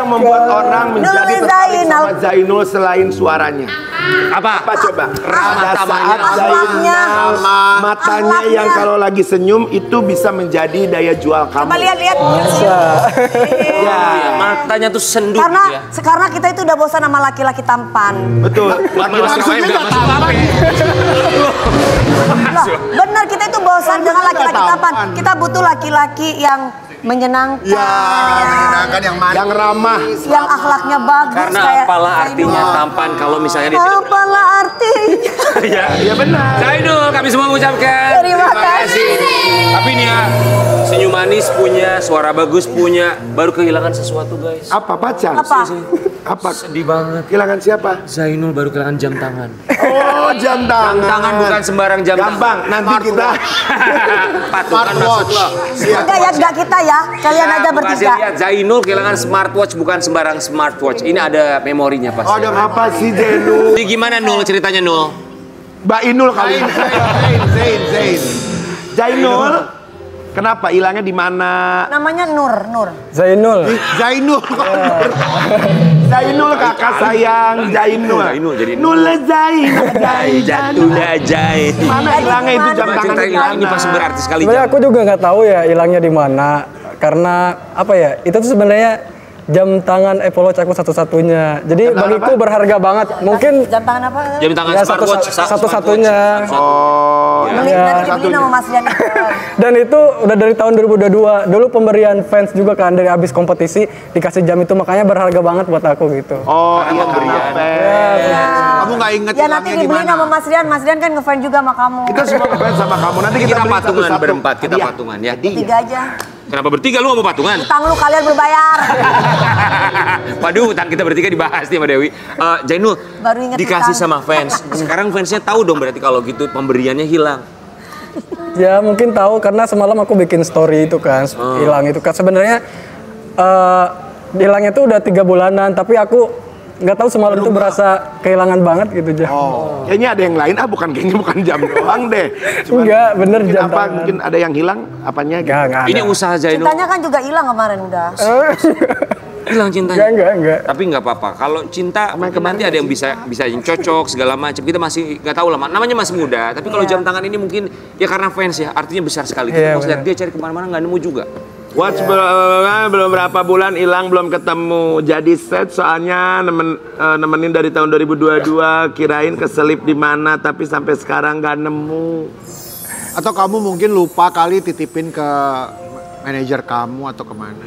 yang membuat orang menjadi tertarik sama Zainul selain suaranya? Apa coba? Pada saat Zainul matanya yang kalau lagi senyum itu bisa menjadi daya jual kamu. Coba lihat. Ya, matanya tuh sendu. Karena kita itu udah bosan sama laki-laki tampan. Betul. Maksudnya nggak tampan. Benar, kita itu bosan dengan laki-laki tampan. Kita butuh laki-laki yang menyenangkan. Yang menyenangkan, yang manis. Yang ramah. Yang akhlaknya bagus. Karena kayak apalah artinya tampan kalau misalnya dia apalah artinya. Ya benar. Zainul, kami semua mengucapkan Terima kasih. Tapi nih ya, senyum manis punya, suara bagus punya, baru kehilangan sesuatu guys. Apa pacar? Apa? Sedih banget. Kehilangan siapa? Zainul baru kehilangan jam tangan. Oh, jam tangan. Jam tangan bukan sembarang jam gampang, tangan. nanti kita patungan maksud lo. Enggak kita ya, kalian aja bertiga. Lihat Zainul kehilangan smartwatch bukan sembarang smartwatch. Ini ada memorinya pasti. Oh, ada apa sih Zainul? Ini gimana Nul ceritanya Nul? Mbak Inul kali. Zain. Zainul. Kenapa? Hilangnya di mana? Namanya Nur. Zainul. Zainul kakak sayang Zainul. Jadi Nul jatuh Jai. Mana hilangnya itu jam tangan di mana? Ini pasti berarti sekali. Sebenarnya aku juga nggak tahu ya hilangnya di mana. Karena apa ya? Itu tuh sebenarnya jam tangan Apple Watch aku satu-satunya. Jadi bagiku berharga banget. Mungkin jam tangan apa? Jam tangan ya, smartwatch satu-satunya. Oh. Dibeli sama Mas Rian. Dan itu udah dari tahun 2022. Dulu pemberian fans juga kan dari abis kompetisi dikasih jam itu, makanya berharga banget buat aku gitu. Oh, iya pemberian. Kamu nggak inget Ya nanti dibeliin sama Mas Rian. Mas Rian kan ngefans juga sama kamu. Kita semua ngefans sama kamu. Nanti kita beli patungan satu-satu. berempat, kita patungan ya. Tiga aja. Kenapa bertiga lu mau patungan? Utang lu kalian berbayar. Waduh, utang kita bertiga dibahas nih sama Dewi. Zainul, Baru inget dikasih utang. sama fans. Sekarang fansnya tahu dong berarti kalau gitu pemberiannya hilang. Ya mungkin tahu karena semalam aku bikin story itu kan hilang itu kan sebenarnya hilangnya itu udah 3 bulanan, tapi aku nggak tahu semalam itu berasa kehilangan banget gitu jam. Oh, kayaknya ada yang lain. Bukan jam doang deh. Enggak, bener jam apa? tangan. Mungkin ada yang hilang? Apanya? Gitu? Enggak Ini usaha Zainul. Cintanya kan juga hilang kemarin udah. Hilang cintanya. Enggak. Tapi nggak apa-apa. Kalau cinta mungkin nanti ada yang bisa yang cocok segala macam. Kita masih nggak tahu lah. Namanya masih muda. Tapi kalau jam tangan ini mungkin ya karena fans ya. Artinya besar sekali. Kita lihat dia cari kemana-mana nggak nemu juga. Watch belum berapa bulan hilang belum ketemu. Jadi set soalnya nemenin dari tahun 2022, kirain keselip di mana tapi sampai sekarang nggak nemu. Atau kamu mungkin lupa kali titipin ke manajer kamu atau kemana?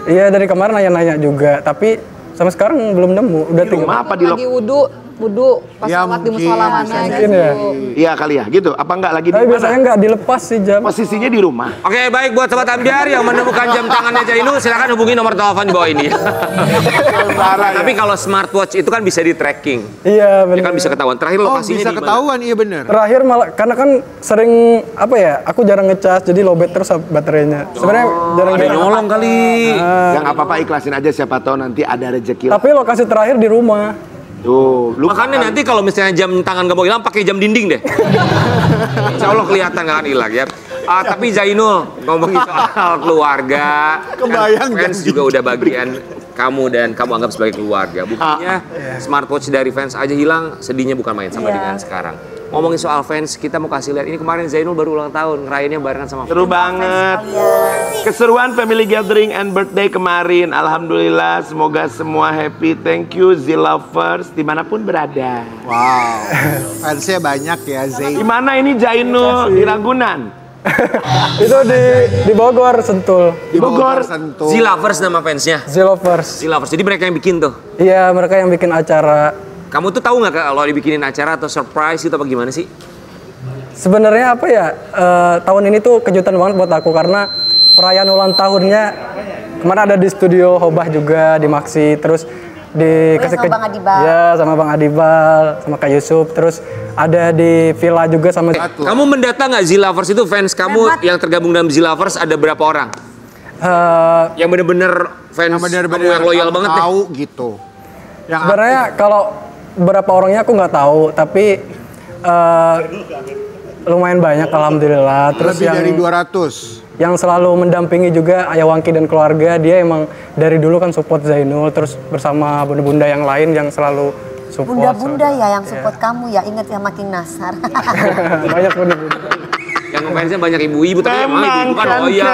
Iya dari kemarin nanya-nanya juga, tapi sampai sekarang belum nemu. Udah Di rumah apa di lagi wudhu pas Ya, sholat di mungkin. musola mana Mungkin gitu. ya. Iya kali ya, gitu. Apa enggak lagi di Tapi mana? biasanya nggak dilepas sih jam. Posisinya di rumah. Oke, baik buat sobat Ambiar yang menemukan jam tangannya Zainul, silakan hubungi nomor telepon di bawah ini. Tapi kalau smartwatch itu kan bisa di tracking. Iya Ya benar. kan bisa ketahuan. Terakhir Oh lokasinya bisa di mana? ketahuan, iya bener. Terakhir malah karena kan sering apa ya? Aku jarang ngecas jadi lowbat terus baterainya. Sebenarnya jarang Ada yang nolong kali. Yang apa-apa ikhlasin aja, siapa tahu nanti ada rezeki. Tapi lokasi terakhir di rumah. Tuh, lu Makanya nanti kalau misalnya jam tangan gak mau hilang, pakai jam dinding deh. Insya Allah kelihatan gak akan hilang ya. Tapi Zainul, ngomongin soal keluarga, Kebayang fans jam juga udah bagian kamu dan kamu anggap sebagai keluarga. Buktinya smartwatch dari fans aja hilang, sedihnya bukan main sama dengan sekarang. Ngomongin soal fans, kita mau kasih lihat. Ini kemarin Zainul baru ulang tahun, ngerayainnya barengan sama seru banget. Keseruan family gathering and birthday kemarin. Alhamdulillah, semoga semua happy. Thank you Z-Lovers dimanapun berada. Wow, fansnya banyak ya Zain. Di mana ini Zainul? Di Ragunan. Itu di Bogor, Sentul. Di Bogor. Sentul. Z-Lovers nama fansnya. Z-Lovers. Z-Lovers, jadi mereka yang bikin tuh. Iya, mereka yang bikin acara. Kamu tuh tahu nggak kalau dibikinin acara atau surprise itu apa gimana sih? Sebenarnya apa ya? Tahun ini tuh kejutan banget buat aku karena perayaan ulang tahunnya kemarin ada di studio Hobah juga di Maxi, terus dikasih sama Bang Adibal. Ya, sama Bang Adibal, sama Kak Yusuf, terus ada di villa juga sama. Kamu mendata nggak Z-Lovers itu fans kamu yang tergabung dalam Z-Lovers ada berapa orang? Yang bener-bener fans Yang bener-bener kamu yang loyal kamu banget deh. tahu gitu. Yang Sebenarnya kalau berapa orangnya aku nggak tahu, tapi lumayan banyak alhamdulillah. Terus lebih yang dari 200. yang selalu mendampingi juga Ayah Wangki dan keluarga. Dia emang dari dulu kan support Zainul, terus bersama bunda-bunda yang lain yang selalu support. Bunda-bunda ya yang support kamu ya, ingat ya makin nasar. Banyak bunda-bunda. Yang ngefansnya banyak ibu-ibu, tapi emang ibu kan oh iya.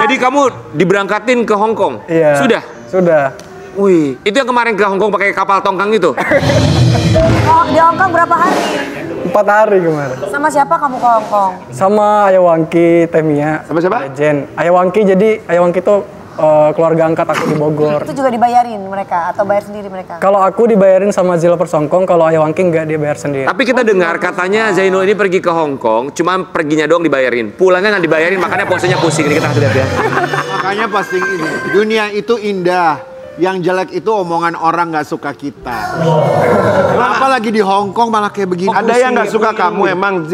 Jadi kamu diberangkatin ke Hong Kong? Iya. Sudah? Sudah. Wih, itu yang kemarin ke Hong Kong pakai kapal tongkang itu? Oh, di Hong Kong berapa hari? 4 hari kemarin. Sama siapa kamu ke Hong Kong? Sama Ayah Wangki, Temia. Sama siapa? Legend. Ayah Wangki, jadi Ayah Wangki tuh keluarga angkat aku di Bogor. Itu juga dibayarin mereka atau bayar sendiri mereka? Kalau aku dibayarin sama Zilver Songkong, kalau Ayah Wangki enggak, dia bayar sendiri. Tapi kita dengar katanya Zainul ini pergi ke Hong Kong, cuma perginya doang dibayarin. Pulangnya nggak dibayarin, makanya posenya pusing. Ini kita kasih lihat ya. Makanya posting ini, dunia itu indah. Yang jelek itu omongan orang nggak suka kita. Kenapa lagi di Hong Kong malah kayak begini? Ada yang nggak suka kamu emang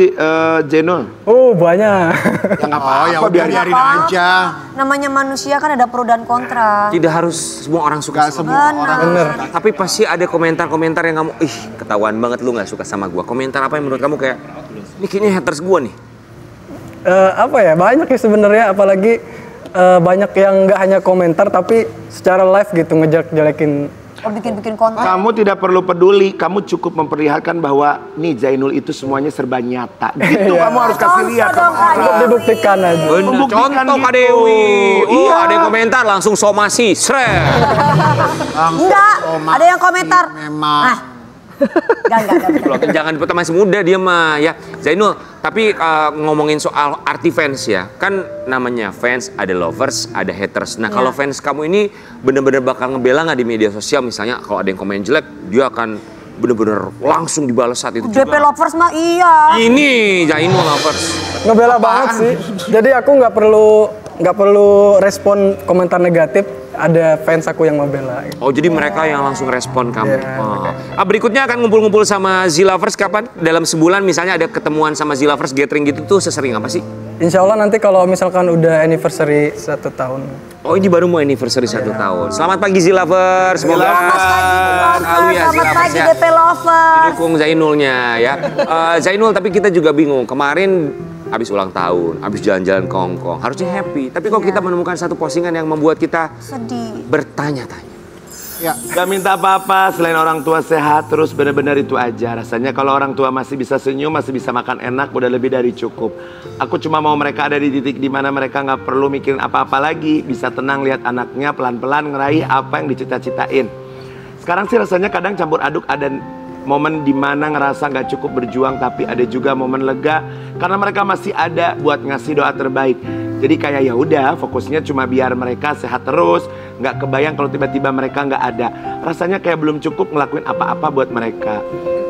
Zainul? Oh banyak. Ya nggak apa-apa, biarin aja. Namanya manusia kan ada pro dan kontra. Tidak harus semua orang suka Gak sama semua orang. Bener. Tapi pasti ada komentar-komentar yang kamu, ih ketahuan banget lu nggak suka sama gua. Komentar apa yang menurut kamu kayak, ini kayaknya haters gua nih. Apa ya, banyak ya sebenarnya, apalagi banyak yang nggak hanya komentar tapi secara live gitu ngejelek-jelekin. Oh, bikin-bikin konten. Kamu tidak perlu peduli, kamu cukup memperlihatkan bahwa nih Zainul itu semuanya serba nyata. Gitu kamu harus kasih lihat sama Contoh dong, orang. Dibuktikan aja. Bener, Membuktikan contoh Kak gitu. Dewi. Iya. Ada yang komentar langsung somasi, sret. Enggak, ada yang komentar. Memang. Ah. Enggak. Loh, jangan kita masih muda dia mah ya. Zainul, tapi ngomongin soal arti fans ya. Kan namanya fans, ada lovers, ada haters. Nah, kalau fans kamu ini bener-bener bakal ngebela nggak di media sosial misalnya kalau ada yang komen jelek, dia akan bener-bener langsung dibalas saat itu DP juga. lovers mah iya. Ini Zainul lovers. Ngebela banget sih. Jadi aku nggak perlu respon komentar negatif. Ada fans aku yang membela. Gitu. Oh, jadi mereka yang langsung respon kamu. Iya. Berikutnya akan ngumpul-ngumpul sama Z-Lovers kapan? Dalam sebulan misalnya ada ketemuan sama Z-Lovers gathering gitu tuh sesering apa sih? Insya Allah nanti kalau misalkan udah anniversary 1 tahun. Oh, ini baru mau anniversary 1 tahun. Selamat pagi Z-Lovers. Semoga selalu ya Selamat Z-Lovers pagi ya. DP lovers. Didukung Zainulnya ya. Zainul, tapi kita juga bingung. Kemarin habis ulang tahun, habis jalan-jalan ke Hong Kong. Harusnya happy. Tapi kok kita menemukan satu postingan yang membuat kita Sedih. bertanya-tanya. Ya. Gak minta apa-apa selain orang tua sehat, terus benar-benar itu aja. Rasanya kalau orang tua masih bisa senyum, masih bisa makan enak, udah lebih dari cukup. Aku cuma mau mereka ada di titik dimana mereka nggak perlu mikirin apa-apa lagi. Bisa tenang lihat anaknya pelan-pelan ngeraih apa yang dicita-citain. Sekarang sih rasanya kadang campur aduk, ada momen dimana ngerasa nggak cukup berjuang, tapi ada juga momen lega karena mereka masih ada buat ngasih doa terbaik. Jadi kayak ya udah fokusnya cuma biar mereka sehat terus, nggak kebayang kalau tiba-tiba mereka nggak ada. Rasanya kayak belum cukup ngelakuin apa-apa buat mereka.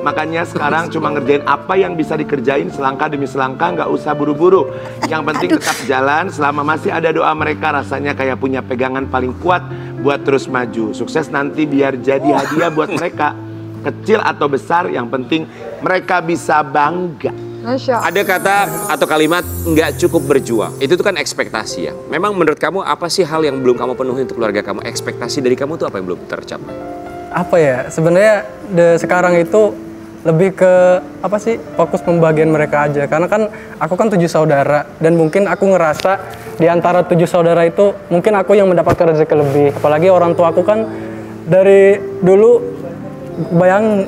Makanya sekarang cuma ngerjain apa yang bisa dikerjain selangkah demi selangkah, nggak usah buru-buru. Yang penting tetap jalan selama masih ada doa mereka. Rasanya kayak punya pegangan paling kuat buat terus maju. Sukses nanti biar jadi hadiah buat mereka. Kecil atau besar, yang penting mereka bisa bangga. Masya Allah. Ada kata atau kalimat nggak cukup berjuang. Itu tuh kan ekspektasi ya. Memang menurut kamu apa sih hal yang belum kamu penuhi untuk keluarga kamu? Ekspektasi dari kamu tuh apa yang belum tercapai? Apa ya, sebenarnya sekarang itu lebih ke apa sih, fokus pembagian mereka aja. Karena kan aku kan 7 saudara dan mungkin aku ngerasa di antara 7 saudara itu mungkin aku yang mendapatkan rezeki lebih. Apalagi orang tua aku kan dari dulu bayang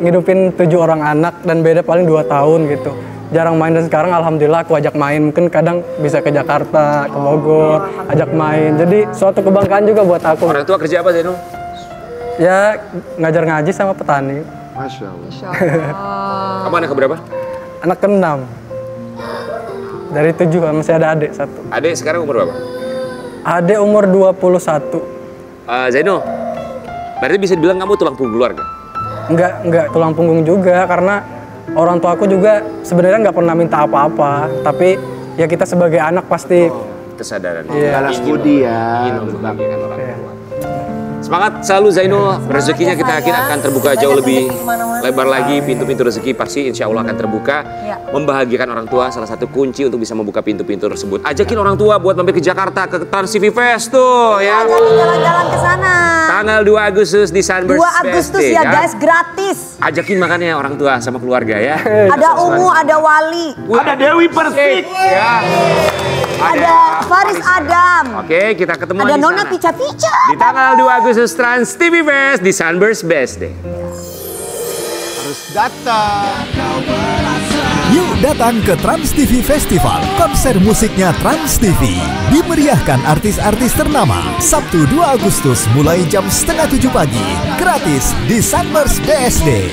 ngidupin 7 orang anak dan beda paling 2 tahun gitu. Jarang main, dan sekarang alhamdulillah aku ajak main. Mungkin kadang bisa ke Jakarta, ke Bogor, ajak main. Jadi suatu kebanggaan juga buat aku. Orang tua kerja apa Zainul? Ya ngajar ngaji sama petani. Masya Allah. Masya Allah. Kamu anak keberapa? Anak ke-6. Dari 7 masih ada adik 1. Adik sekarang umur berapa? Adik umur 21. Zainul, berarti bisa dibilang kamu tulang punggung keluarga? Enggak tulang punggung juga, karena orang tua aku juga sebenarnya nggak pernah minta apa-apa. Tapi ya kita sebagai anak pasti Kesadaran. Balas budi ya. Ingin membahagiakan orang tua. Semangat selalu Zainul, rezekinya kita yakin akan terbuka jauh lebih lebar lagi, pintu-pintu rezeki pasti insya Allah akan terbuka. Membahagiakan orang tua salah satu kunci untuk bisa membuka pintu-pintu tersebut. Ajakin orang tua buat mampir ke Jakarta, ke Trans TV Fest tuh ya. Jalan-jalan ke sana. Tanggal 2 Agustus di Sunburst 2 Agustus Fest, ya guys, gratis. Ajakin makannya orang tua sama keluarga ya. Ada Ungu, ada Wali. Ada Dewi Persik. Ya. Ada Faris Adam. Oke, kita ketemu Ada di Nona sana. Pica-Pica. Di tanggal 2 Agustus Trans TV Fest di Sunburst Best Day. Harus datang. Yuk datang ke Trans TV Festival, konser musiknya Trans TV. Dimeriahkan artis-artis ternama, Sabtu 2 Agustus mulai jam 6:30 pagi, gratis di Sunburst BSD.